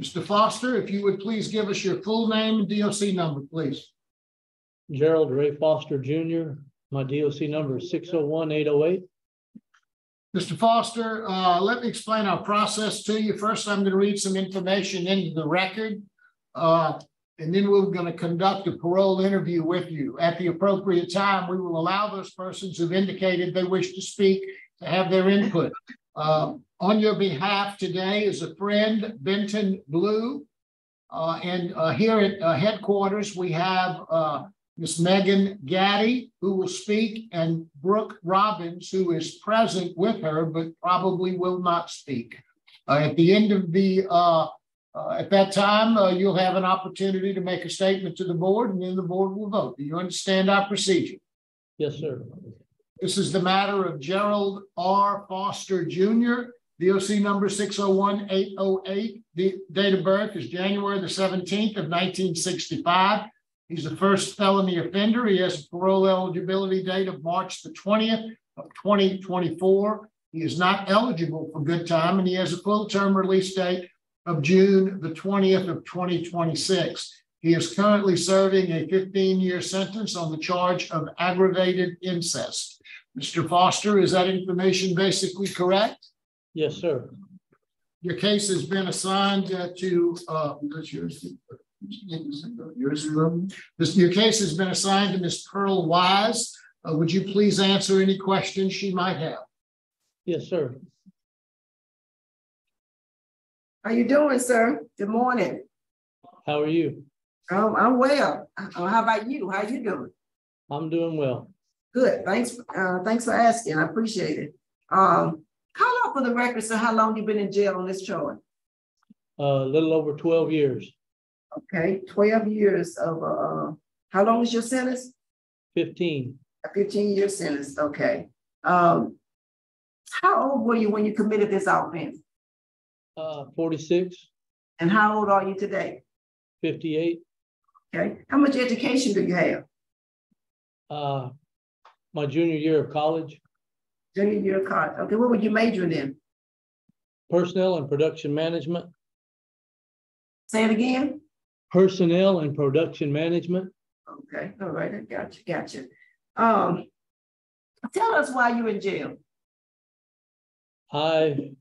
Mr. Foster, if you would please give us your full name and DOC number, please. Jerald Ray Foster Jr. My DOC number is 601-808. Mr. Foster, let me explain our process to you. First, I'm going to read some information into the record, and then we're going to conduct a parole interview with you. At the appropriate time, we will allow those persons who've indicated they wish to speak to have their input. On your behalf today is a friend, Benton Blue, and here at headquarters, we have Ms. Megan Gaddy, who will speak, and Brooke Robbins, who is present with her, but probably will not speak. At the end of the, at that time, you'll have an opportunity to make a statement to the board, and then the board will vote. Do you understand our procedure? Yes, sir. This is the matter of Jerald R. Foster Jr., DOC number 601-808. The date of birth is January the 17th of 1965. He's a first felony offender. He has a parole eligibility date of March the 20th of 2024. He is not eligible for good time, and he has a full term release date of June the 20th of 2026. He is currently serving a 15-year sentence on the charge of aggravated incest. Mr. Foster, is that information basically correct? Yes, sir. Your case has been assigned to, your case has been assigned to Ms. Pearl Wise. Would you please answer any questions she might have? Yes, sir. How you doing, sir? Good morning. How are you? I'm well. How about you? How you doing? I'm doing well. Good. Thanks for asking. I appreciate it. Call out for the record, sir, how long you been in jail on this charge? A little over 12 years. Okay, 12 years of, how long is your sentence? 15. A 15-year sentence, okay. How old were you when you committed this offense? 46. And how old are you today? 58. Okay, how much education do you have? My junior year of college. Junior year of college, okay, what were you majoring in? Personnel and production management. Say it again? Personnel and production management. Okay, all right, I got you. Tell us why you're in jail. I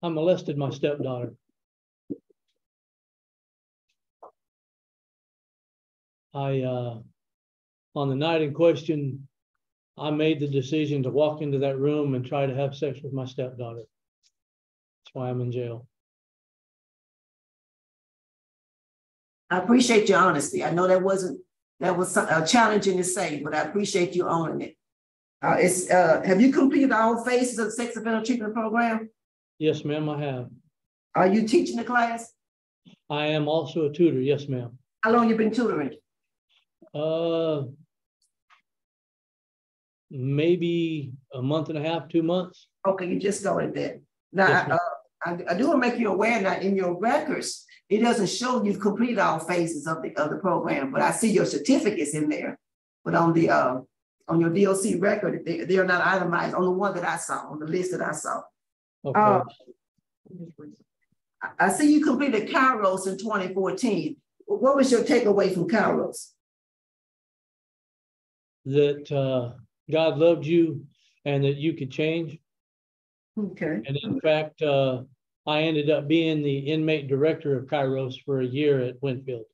molested my stepdaughter. On the night in question, I made the decision to walk into that room and try to have sex with my stepdaughter. That's why I'm in jail. I appreciate your honesty. I know that was challenging to say, but I appreciate you owning it. Have you completed all phases of the sex offender treatment program? Yes, ma'am, I have. Are you teaching the class? I am also a tutor. Yes, ma'am. How long you been tutoring? Maybe a month and a half, 2 months. Okay, you just started that. Now, yes, I do want to make you aware that in your records, it doesn't show you've completed all phases of the program, but I see your certificates in there. But on the on your DOC record, they are not itemized on the one that I saw, on the list that I saw. Okay. I see you completed Kairos in 2014. What was your takeaway from Kairos? That God loved you and that you could change. Okay. And in fact, I ended up being the inmate director of Kairos for a year at Winfield.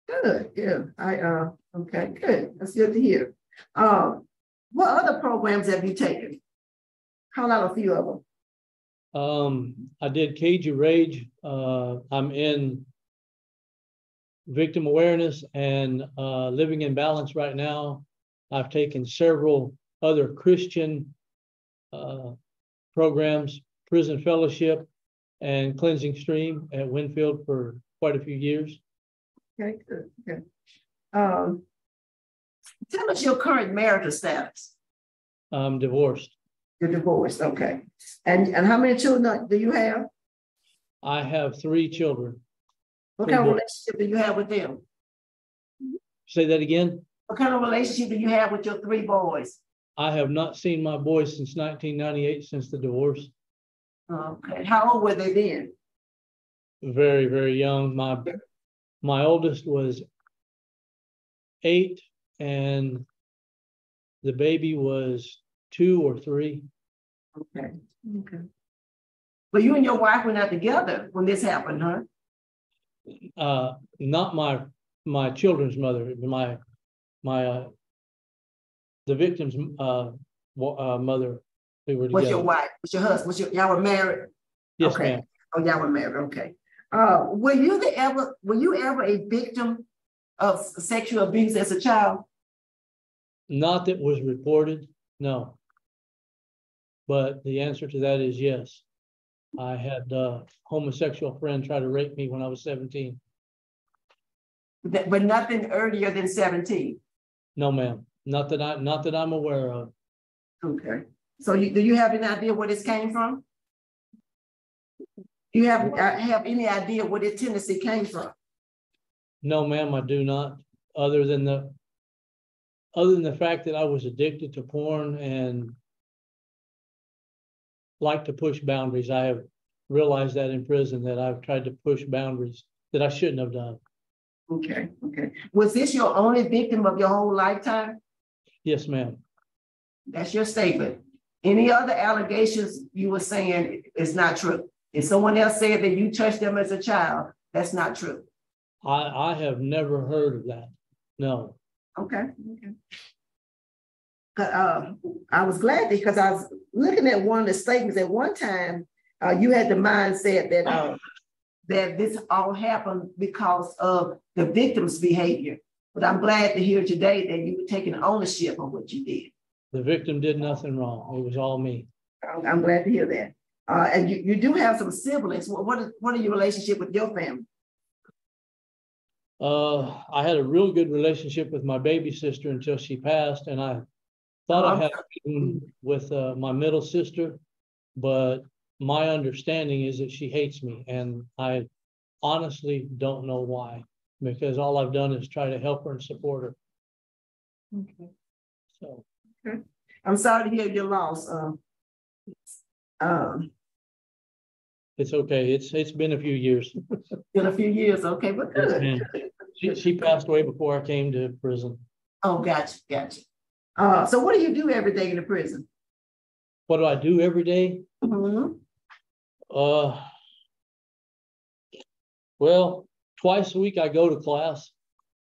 Good, good. Okay, good. That's good to hear. What other programs have you taken? Call out a few of them. I did Cage of Rage. I'm in victim awareness and living in balance right now. I've taken several other Christian programs, prison fellowship and cleansing stream at Winfield for quite a few years. Okay, good, good. Tell us your current marital status. I'm divorced. You're divorced, okay. And how many children do you have? I have 3 children. What kind of relationship do you have with them? Say that again? What kind of relationship do you have with your 3 boys? I have not seen my boys since 1998, since the divorce. Okay, how old were they then? very, very young. My oldest was 8 and the baby was 2 or 3. Okay. Okay. But you and your wife were not together when this happened, huh? Not my children's mother, the victim's mother. We were together. What's your wife? What's your husband? Y'all were married? Yes, okay. ma'am. Oh, y'all were married. Okay. Were you ever a victim of sexual abuse as a child? Not that was reported, no. But the answer to that is yes. I had a homosexual friend try to rape me when I was 17. But nothing earlier than 17. No, ma'am. Not that I'm aware of. Okay. So do you have any idea where this came from? Do you have any idea where this tendency came from? No, ma'am, I do not. Other than the fact that I was addicted to porn and like to push boundaries. I have realized that in prison that I've tried to push boundaries that I shouldn't have done. Okay. Okay. Was this your only victim of your whole lifetime? Yes, ma'am. That's your statement. Any other allegations you were saying is not true? If someone else said that you touched them as a child, that's not true. I have never heard of that. No. Okay. Okay. I was glad because I was looking at one of the statements at one time. You had the mindset that that this all happened because of the victim's behavior. But I'm glad to hear today that you were taking ownership of what you did. The victim did nothing wrong. It was all me. I'm glad to hear that. And you do have some siblings. What are your relationship with your family? I had a real good relationship with my baby sister until she passed, and I thought I had with my middle sister, but my understanding is that she hates me, and I honestly don't know why, because all I've done is try to help her and support her. Okay. So. Okay. I'm sorry to hear your loss. It's okay. It's been a few years. In a few years, okay, but good. She passed away before I came to prison. Oh, gotcha. So what do you do every day in the prison? What do I do every day? Mm-hmm. Well, twice a week I go to class.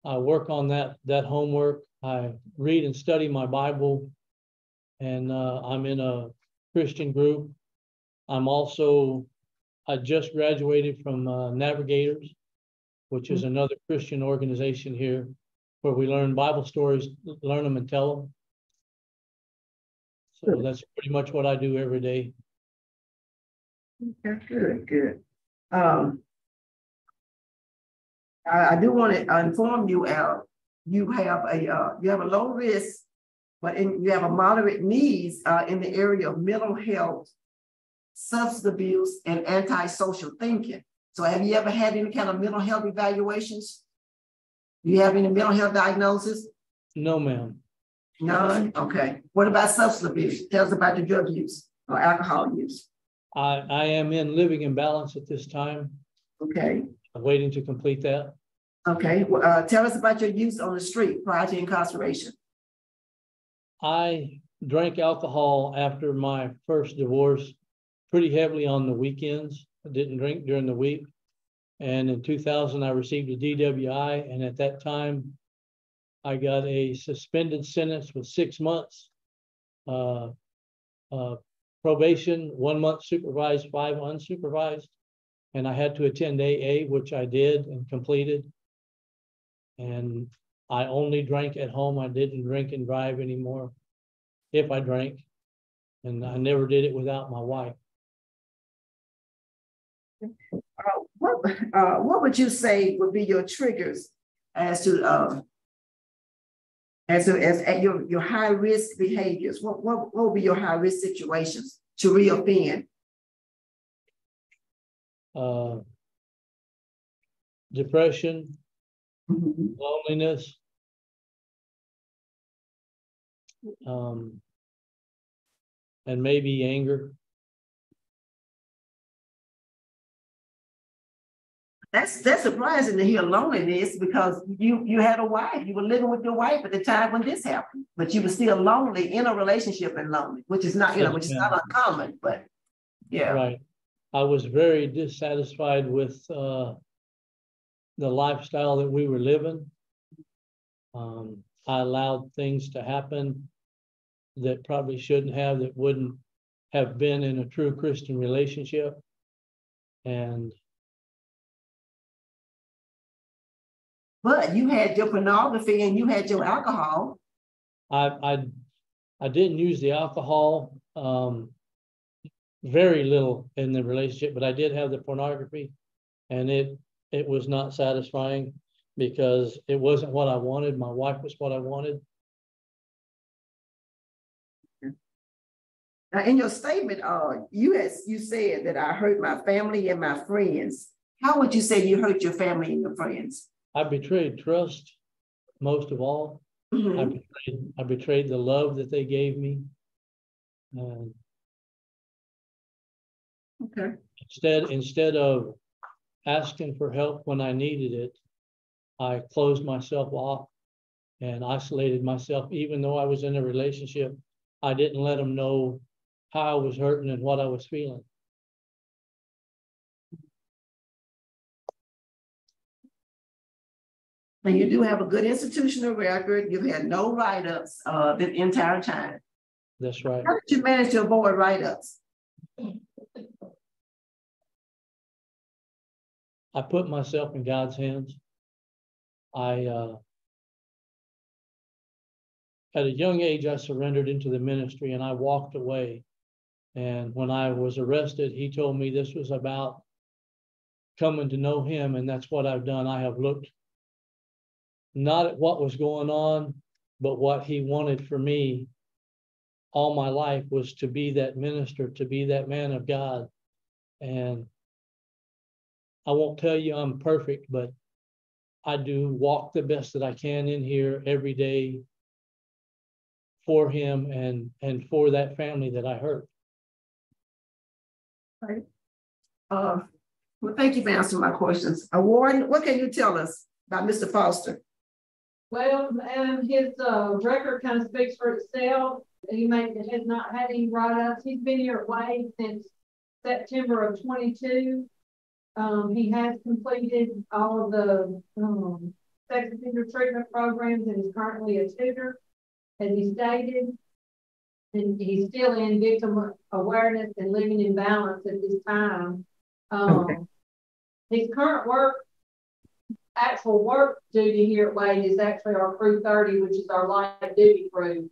I work on that homework. I read and study my Bible, and I'm in a Christian group. I just graduated from Navigators, which is another Christian organization here, where we learn Bible stories, learn them and tell them. So that's pretty much what I do every day. Okay, good. I do want to inform you, Al, you have a low risk, but you have a moderate needs in the area of mental health, substance abuse, and antisocial thinking. So have you ever had any kind of mental health evaluations? Do you have any mental health diagnosis? No, ma'am. None? Okay. What about substance abuse? Tell us about your drug use or alcohol use. I am in living in balance at this time. Okay. I'm waiting to complete that. Okay. Well, tell us about your use on the street prior to incarceration. I drank alcohol after my first divorce pretty heavily on the weekends. I didn't drink during the week. And in 2000, I received a DWI. And at that time, I got a suspended sentence with 6 months, probation, 1 month supervised, 5 unsupervised. And I had to attend AA, which I did and completed. And I only drank at home. I didn't drink and drive anymore if I drank. And I never did it without my wife. What would you say would be your triggers as to your high risk behaviors? What would be your high risk situations to reoffend? Depression, loneliness, and maybe anger. That's surprising to hear loneliness because you had a wife. You were living with your wife at the time when this happened, but you were still lonely in a relationship and lonely, which is not, which is not uncommon, but yeah. Right. I was very dissatisfied with the lifestyle that we were living. I allowed things to happen that probably shouldn't have, that wouldn't have been in a true Christian relationship. And but you had your pornography and you had your alcohol. I didn't use the alcohol very little in the relationship, but I did have the pornography, and it was not satisfying because it wasn't what I wanted. My wife was what I wanted. Now, in your statement, you said that I hurt my family and my friends. How would you say you hurt your family and your friends? I betrayed trust, most of all. Mm-hmm. I betrayed the love that they gave me. Okay. Instead of asking for help when I needed it, I closed myself off and isolated myself. Even though I was in a relationship, I didn't let them know how I was hurting and what I was feeling. And you do have a good institutional record. You've had no write-ups the entire time. That's right. How did you manage to avoid write-ups? I put myself in God's hands. At a young age, I surrendered into the ministry and I walked away. And when I was arrested, he told me this was about coming to know him, and that's what I've done. I have looked not at what was going on, but what he wanted for me all my life was to be that minister, to be that man of God. And I won't tell you I'm perfect, but I do walk the best that I can in here every day for him and for that family that I hurt. Right. Well, thank you for answering my questions. Warren, what can you tell us about Mr. Foster? Well, his record kind of speaks for itself. He has not had any write-ups. He's been here at Wade since September of 22. He has completed all of the sex offender treatment programs and is currently a tutor, as he stated. And he's still in victim awareness and living in balance at this time. Okay. His current actual work duty here at Wade is actually our crew 30, which is our light duty crew.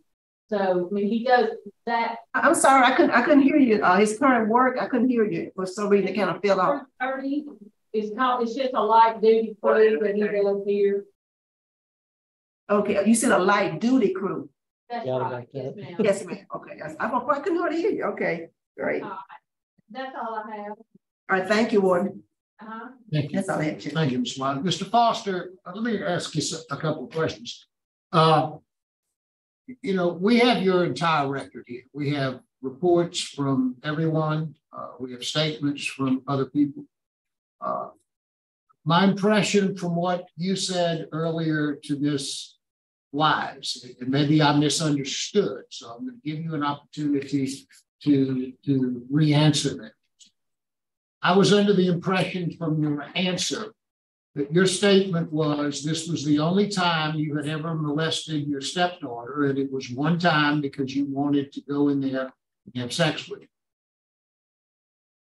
So I mean, he does that. I'm sorry, I couldn't hear you. His current work, I couldn't hear you for some reason. It kind of fell off. 30 is called. It's just a light duty crew that he does here. Okay, you said a light duty crew. That's right. Yes, ma'am. Yes, ma'am. Okay, I couldn't hardly hear you. Okay, great. That's all I have. All right, thank you, Warden. Thank you. That's all I have. Thank you, Ms. Wiley. Mr. Foster, let me ask you a couple of questions. You know, we have your entire record here. We have reports from everyone. We have statements from other people. My impression from what you said earlier to Ms. Wise, and maybe I misunderstood, so I'm going to give you an opportunity to re-answer that. I was under the impression from your answer that your statement was this was the only time you had ever molested your stepdaughter, and it was one time because you wanted to go in there and have sex with her.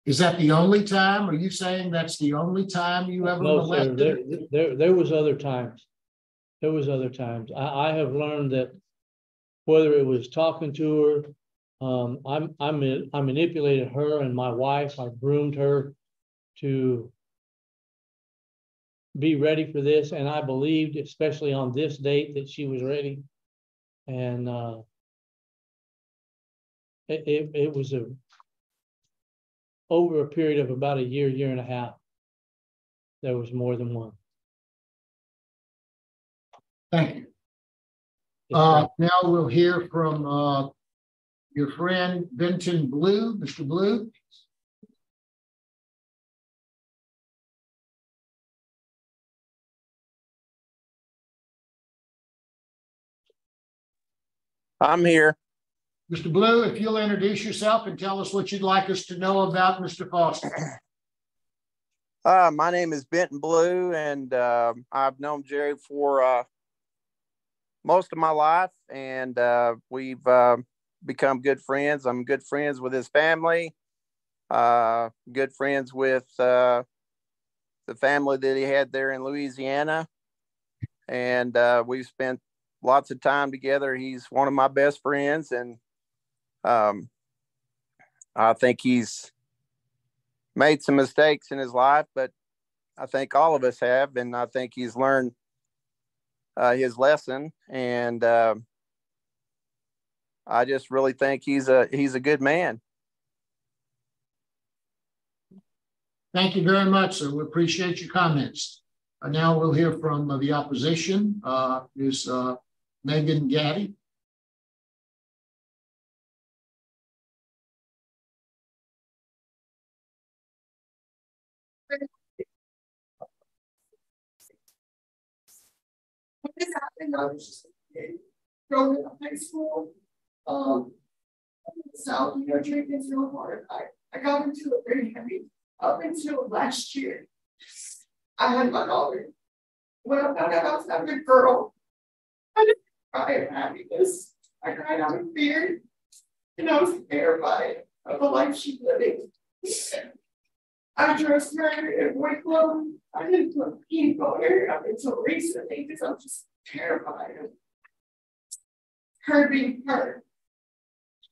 Is that the only time? Are you saying that's the only time you ever molested her? There was other times. There was other times. I have learned that whether it was talking to her, I manipulated her and my wife. I groomed her to be ready for this, and I believed, especially on this date, that she was ready. And it was over a period of about a year and a half. There was more than one. Thank you. Now we'll hear from your friend Benton Blue. Mr. Blue. I'm here. Mr. Blue, if you'll introduce yourself and tell us what you'd like us to know about Mr. Foster. My name is Benton Blue, and I've known Jerry for most of my life, and we've become good friends. I'm good friends with his family, good friends with the family that he had there in Louisiana, and we've spent lots of time together. He's one of my best friends, and I think he's made some mistakes in his life, but I think all of us have, and I think he's learned his lesson, and I just really think he's a good man. Thank you very much, sir. We appreciate your comments. Now we'll hear from the opposition, Ms. Megan Gaddy. This happened, I was just growing up high school. So, drinking is real hard. I got into it very heavy up until last year. I had my daughter. When I found out I was having a girl, I didn't cry of happiness. I cried out of fear, and I was terrified of the life she's living. I dressed her in white clothes. I didn't put pink on her up until recently because I'm just terrified of her being hurt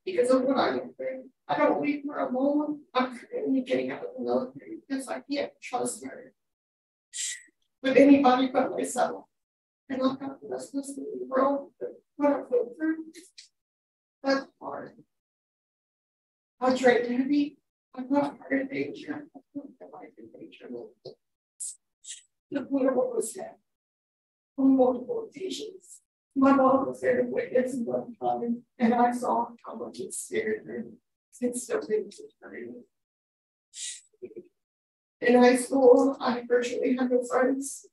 because of what I went through. I don't leave her alone. I'm currently getting out of the military because I can't trust her with anybody but myself. And I'm not the rest of the world, but what I go through, that's hard. I drank heavy. I'm not part of danger. I put my life in danger. The point of what was said on multiple occasions. My mom was there to witness what happened, and I saw how much it scared her. It's still things hurting. In high school, I virtually had no friends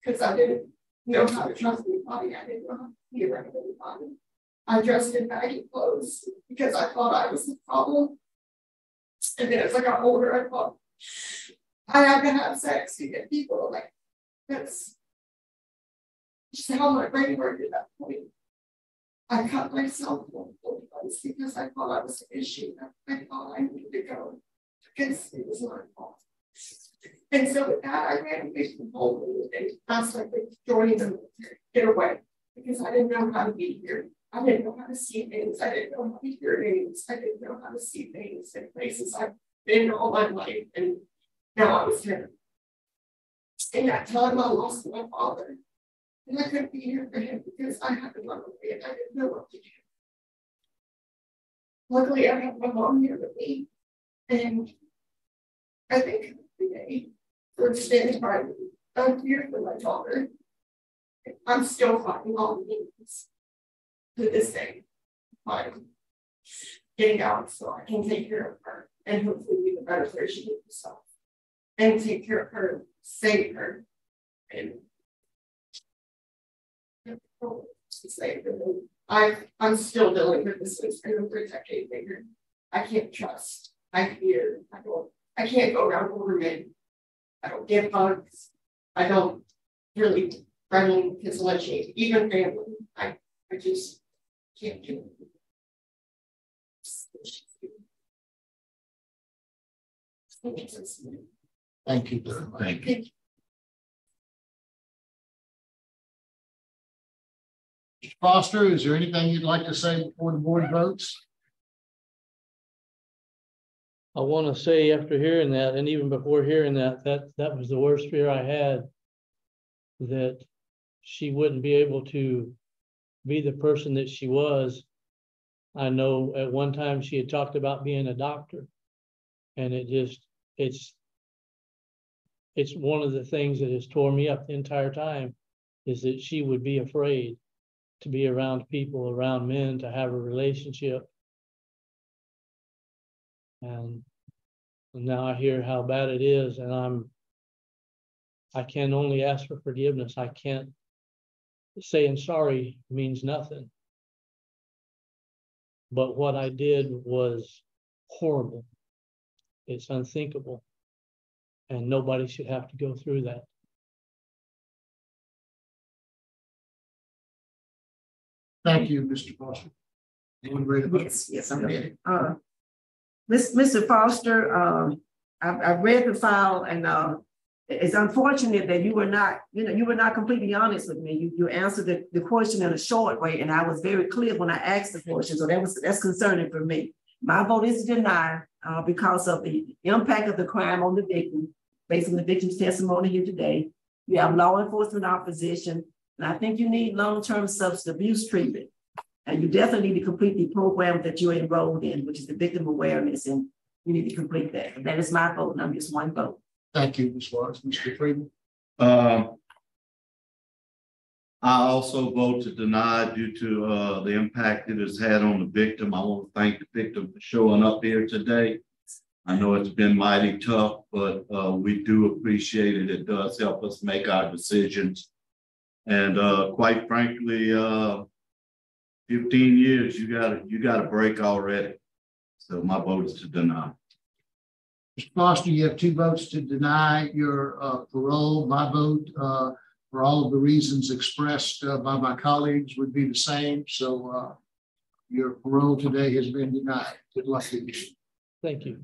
because I didn't know how to trust anybody. I didn't know how to be around anybody. I dressed in baggy clothes because I thought I was the problem. And then as I got older, I thought I had to have sex to get people. Like, that's just how my brain worked at that point. I cut myself multiple times because I thought I was an issue. I thought I needed to go because it was my fault. And so with that, I ran away from home and asked if I could join the military, get away, because I didn't know how to be here. I didn't know how to see things. I didn't know how to hear things. I didn't know how to see things in places I've been all my life. And now I was here. In that time, I lost my father. And I couldn't be here for him because I had to run away and I didn't know what to do. Luckily, I have my mom here with me. And I think today, for standing by me, I'm here for my daughter. I'm still fighting all the things. To this day, I'm getting out so I can take care of her and hopefully be the better version of myself and take care of her, save her, and save her. I'm still dealing with this. It's been over a decade later. I can't trust. I fear. I can't go around over men. I don't get hugs. I don't really friendly kids like even family. I just can't do it. Thank you very much. Thank you. Mr. Foster, is there anything you'd like to say before the board votes? I want to say after hearing that, and even before hearing that, that was the worst fear I had, that she wouldn't be able to be the person that she was. I know at one time she had talked about being a doctor, and it's one of the things that has tore me up the entire time, is that she would be afraid to be around people, around men, to have a relationship. And now I hear how bad it is, and I can only ask for forgiveness. I can't. Saying sorry means nothing. but what I did was horrible. It's unthinkable. And nobody should have to go through that. Thank you, Mr. Foster. Anyone ready to vote? Yes, I'm ready. Mr. Foster, I've read the file, and it's unfortunate that you were not completely honest with me. You answered the question in a short way, and I was very clear when I asked the question, so that's concerning for me. My vote is to deny because of the impact of the crime on the victim, based on the victim's testimony here today. You have law enforcement opposition, and I think you need long-term substance abuse treatment. And you definitely need to complete the program that you're enrolled in, which is the victim awareness, and you need to complete that. And that is my vote, and I'm just one vote. Thank you, Ms. Watts. Mr. Freeman? I also vote to deny due to the impact it has had on the victim. I want to thank the victim for showing up here today. I know it's been mighty tough, but we do appreciate it. It does help us make our decisions. And quite frankly, 15 years, you got a break already. So my vote is to deny. Mr. Foster, you have 2 votes to deny your parole. My vote, for all of the reasons expressed by my colleagues, would be the same. So your parole today has been denied. Good luck to you. Thank you.